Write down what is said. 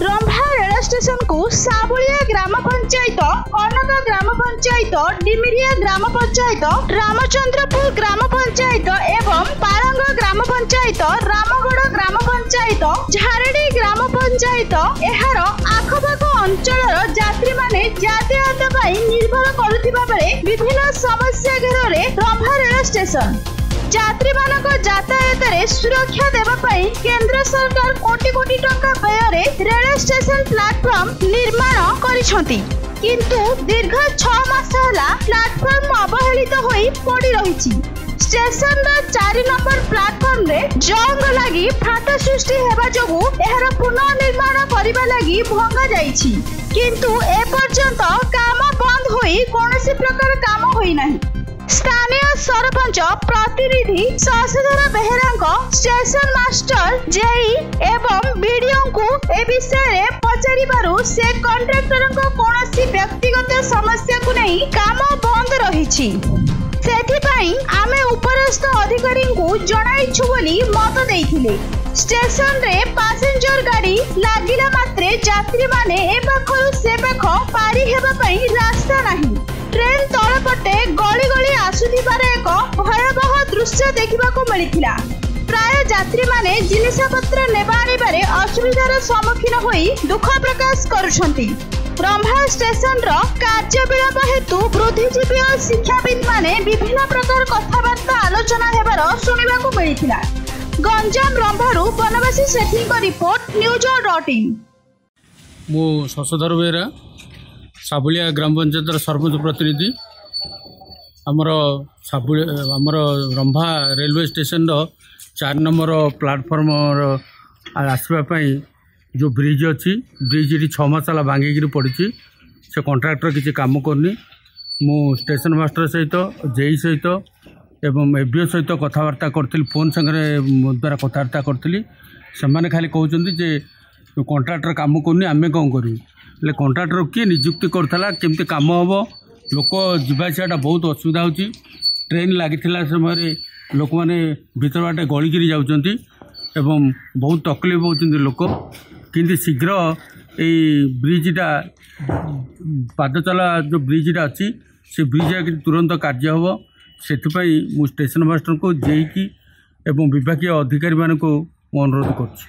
Rambha rail station को साबुलिया ग्राम पंचायत, कनक ग्राम पंचायत, डिमिरिया ग्राम पंचायत, रामचंद्रपुर ग्राम पंचायत एवं पारंग ग्राम पंचायत, रामगढ़ ग्राम पंचायत, झारेडी ग्राम पंचायत एहार आखपाख अंचल यात्री माने यातायात पर निर्भर करुथिबा बेले विभिन्न समस्या घेरे रंभा रेल स्टेशन यात्री मानक यातायात रे सुरक्षा देवा पई केंद्र सरकार कोटी कोटी टंका व्यय रेल स्टेशन प्लेटफॉर्म निर्माण करिसंती, किंतु दीर्घ 6 मास हला प्लेटफॉर्म अवहेलित होई पड़ी रहिछि। स्टेशन रा 4 नंबर प्लेटफॉर्म रे जंग लागि फाटा सृष्टि हेबा जोगु एहर पुनर्निर्माण करिबा लागि भंगा जाइछि, किंतु ए पर्यंत काम बंद होई कोनोसी प्रकार काम होई नाही। स्थानीय सरपंच प्रतिनिधि Shashidhar Behera station master JE एवं बीडीओ को ए विषय पचारिबारु से कॉन्ट्रैक्टर को कोनोसी व्यक्तिगत समस्या को नहीं काम बंद रहिछि। सेथिपाई आमे उपरस्थ अधिकारी को जणाइछु बोली मत देइथिले। स्टेशन रे पैसेंजर गाड़ी लागिला मात्रे यात्री माने ए पाखरु से पाख पारी हेबा पई रास्ता नाही। ट्रेन तलपटे गली गली आसुथिबार एक भयावह दृश्य देखा मिलता। प्राय यात्री माने जिनिसपत्र नेबा आनिबारे असुविधार सम्मुखीन होई दुख प्रकाश करुछंती। रंभा स्टेशन रो कार्य विलंब हेतु बुद्धिजीवी और शिक्षाविद माने विभिन्न प्रकार कथाबार्ता आलोचना हेबार सुनिबाकू मिलिथिला। गंजाम रंभारू बनवासी सेठी को रिपोर्ट न्यूज.in। मो शशिधर बेहेरा साबुलिया ग्राम पंचायत सरपंच प्रतिनिधि। आमर Rambha railway station 4 number platform आसवाई जो ब्रिज अच्छी ब्रिज 6 मास भांगिकी पड़ी से कॉन्ट्रैक्टर किसी काम करनी। मु स्टेशन मास्टर सहित जेई सहित एवं एबीओ सहित कथबार्ता करी फोन संगे द्वारा कथबार्ता करी से खाली कहते जे कॉन्ट्रैक्टर काम करनी आमे कौन करूँ ले कॉन्ट्रैक्टर किए नियुक्ति करता केमती काम हम लोक जावाटा बहुत असुविधा होची। ट्रेन लगी समय लोक मैंने भीतर बाटे गलिकी जाऊँगी एवं बहुत तकलीफ होती लोक, किंतु शीघ्र यही ब्रिजटा पादचला जो ब्रिजटा अच्छी से ब्रिज तुरंत कार्य हम से मु स्टेशन मास्टर को जेईकी एवं विभाग अधिकारी मानक अनुरोध कर।